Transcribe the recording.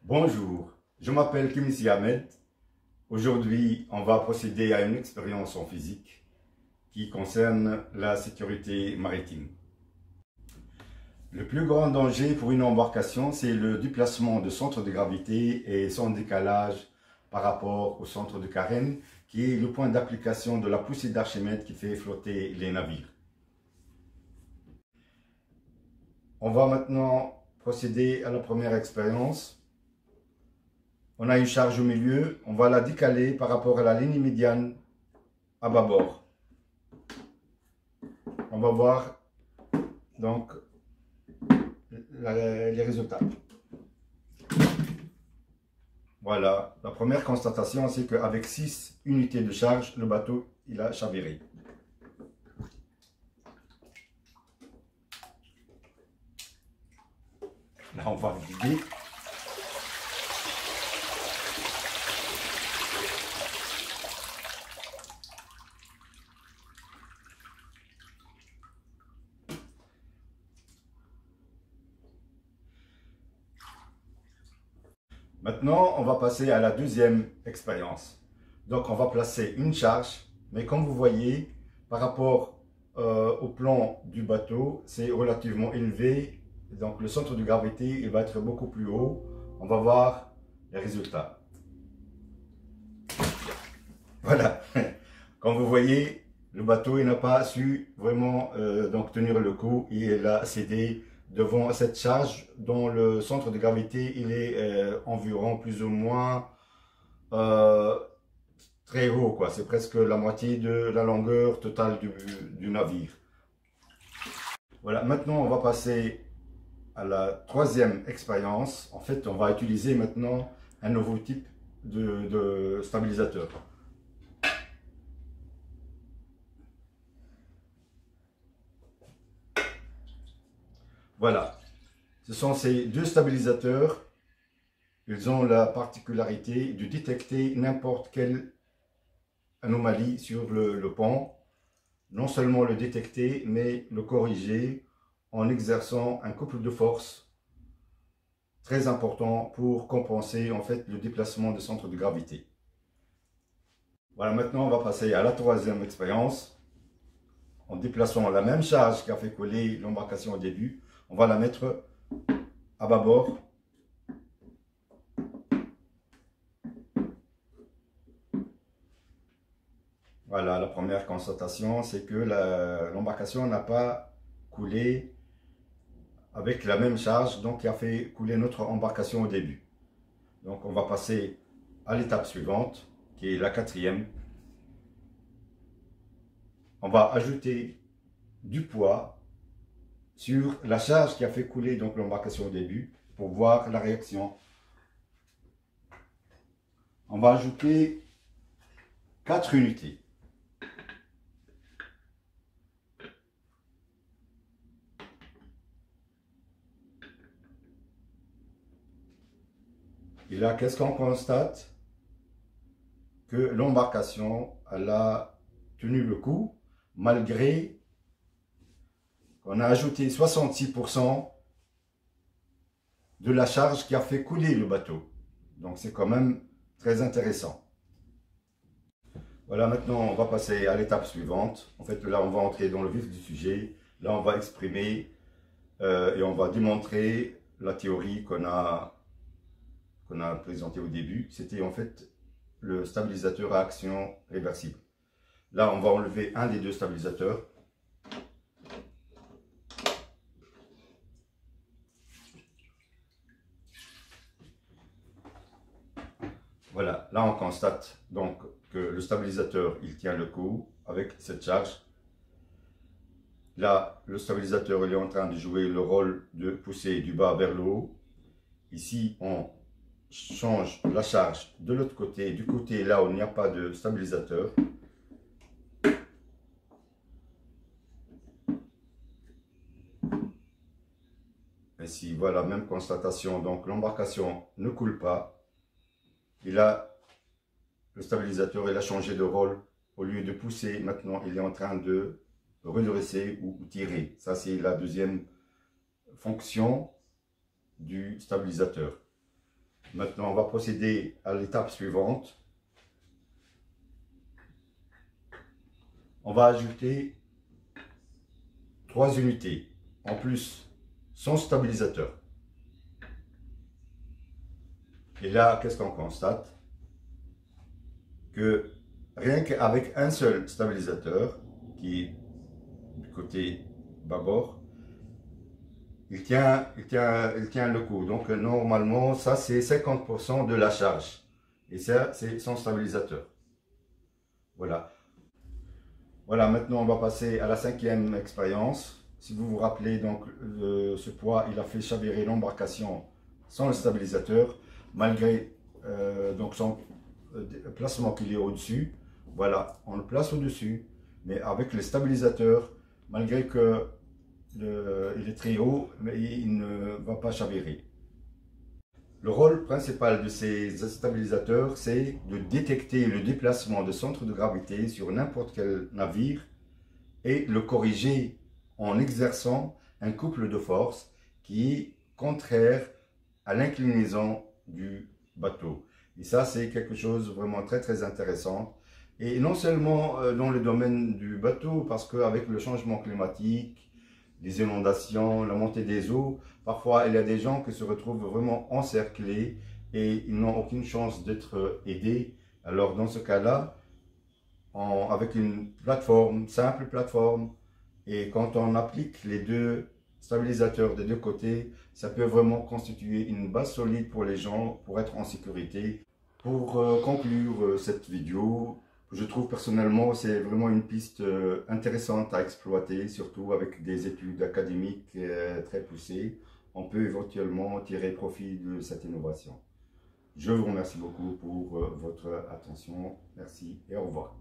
Bonjour, je m'appelle Kimisi Ahmed. Aujourd'hui, on va procéder à une expérience en physique qui concerne la sécurité maritime. Le plus grand danger pour une embarcation, c'est le déplacement de centre de gravité et son décalage par rapport au centre de carène, qui est le point d'application de la poussée d'Archimède qui fait flotter les navires. On va maintenant procéder à la première expérience. On a une charge au milieu, on va la décaler par rapport à la ligne médiane à bâbord. On va voir donc les résultats. Voilà, la première constatation, c'est qu'avec 6 unités de charge, le bateau il a chaviré. Là, on va vider. Maintenant, on va passer à la deuxième expérience. Donc, on va placer une charge, mais comme vous voyez, par rapport au plan du bateau, c'est relativement élevé. Donc, le centre de gravité, il va être beaucoup plus haut. On va voir les résultats. Voilà. Comme vous voyez, le bateau, il n'a pas su vraiment donc tenir le coup et il a cédé devant cette charge dont le centre de gravité il est environ plus ou moins très haut, quoi. C'est presque la moitié de la longueur totale du navire. Voilà, maintenant on va passer à la troisième expérience. En fait, on va utiliser maintenant un nouveau type de stabilisateur. Voilà, ce sont ces deux stabilisateurs. Ils ont la particularité de détecter n'importe quelle anomalie sur le pont. Non seulement le détecter, mais le corriger en exerçant un couple de force très important pour compenser en fait le déplacement du centre de gravité. Voilà, maintenant on va passer à la troisième expérience. En déplaçant la même charge qui a fait coller l'embarcation au début, on va la mettre à bâbord. Voilà, la première constatation, c'est que l'embarcation n'a pas coulé avec la même charge, donc qui a fait couler notre embarcation au début. Donc on va passer à l'étape suivante, qui est la quatrième. On va ajouter du poids sur la charge qui a fait couler donc l'embarcation au début pour voir la réaction. On va ajouter 4 unités. Et là, qu'est-ce qu'on constate? Que l'embarcation, elle a tenu le coup, malgré qu'on a ajouté 66% de la charge qui a fait couler le bateau. Donc c'est quand même très intéressant. Voilà, maintenant on va passer à l'étape suivante. En fait, là on va entrer dans le vif du sujet. Là on va exprimer et on va démontrer la théorie qu'on a présentée au début. C'était en fait le stabilisateur à action réversible. Là on va enlever un des deux stabilisateurs. Voilà, là on constate donc que le stabilisateur il tient le coup avec cette charge. Là, le stabilisateur il est en train de jouer le rôle de pousser du bas vers le haut. Ici, on change la charge de l'autre côté, du côté là où il n'y a pas de stabilisateur. Ici, voilà, même constatation. Donc l'embarcation ne coule pas. Et là, le stabilisateur il a changé de rôle. Au lieu de pousser, maintenant il est en train de redresser ou tirer. Ça, c'est la deuxième fonction du stabilisateur. Maintenant, on va procéder à l'étape suivante. On va ajouter 3 unités en plus sans stabilisateur. Et là, qu'est-ce qu'on constate? Que rien qu'avec un seul stabilisateur, qui est du côté bâbord, il tient le coup. Donc normalement, ça c'est 50% de la charge. Et ça, c'est son stabilisateur. Voilà. Voilà, maintenant on va passer à la 5e expérience. Si vous vous rappelez, donc ce poids, il a fait chavirer l'embarcation sans le stabilisateur, malgré donc son placement qu'il est au-dessus. Voilà, on le place au-dessus, mais avec le stabilisateur, malgré que il est très haut, mais il ne va pas chavirer. Le rôle principal de ces stabilisateurs, c'est de détecter le déplacement de centre de gravité sur n'importe quel navire et le corriger en exerçant un couple de force qui est contraire à l'inclinaison du bateau. Et ça, c'est quelque chose vraiment très intéressant. Et non seulement dans le domaine du bateau, parce qu'avec le changement climatique, les inondations, la montée des eaux, parfois il y a des gens qui se retrouvent vraiment encerclés et ils n'ont aucune chance d'être aidés. Alors dans ce cas-là, avec une plateforme, simple plateforme, et quand on applique les deux stabilisateurs des deux côtés, ça peut vraiment constituer une base solide pour les gens pour être en sécurité. Pour conclure cette vidéo, je trouve personnellement c'est vraiment une piste intéressante à exploiter, surtout avec des études académiques très poussées. On peut éventuellement tirer profit de cette innovation. Je vous remercie beaucoup pour votre attention. Merci et au revoir.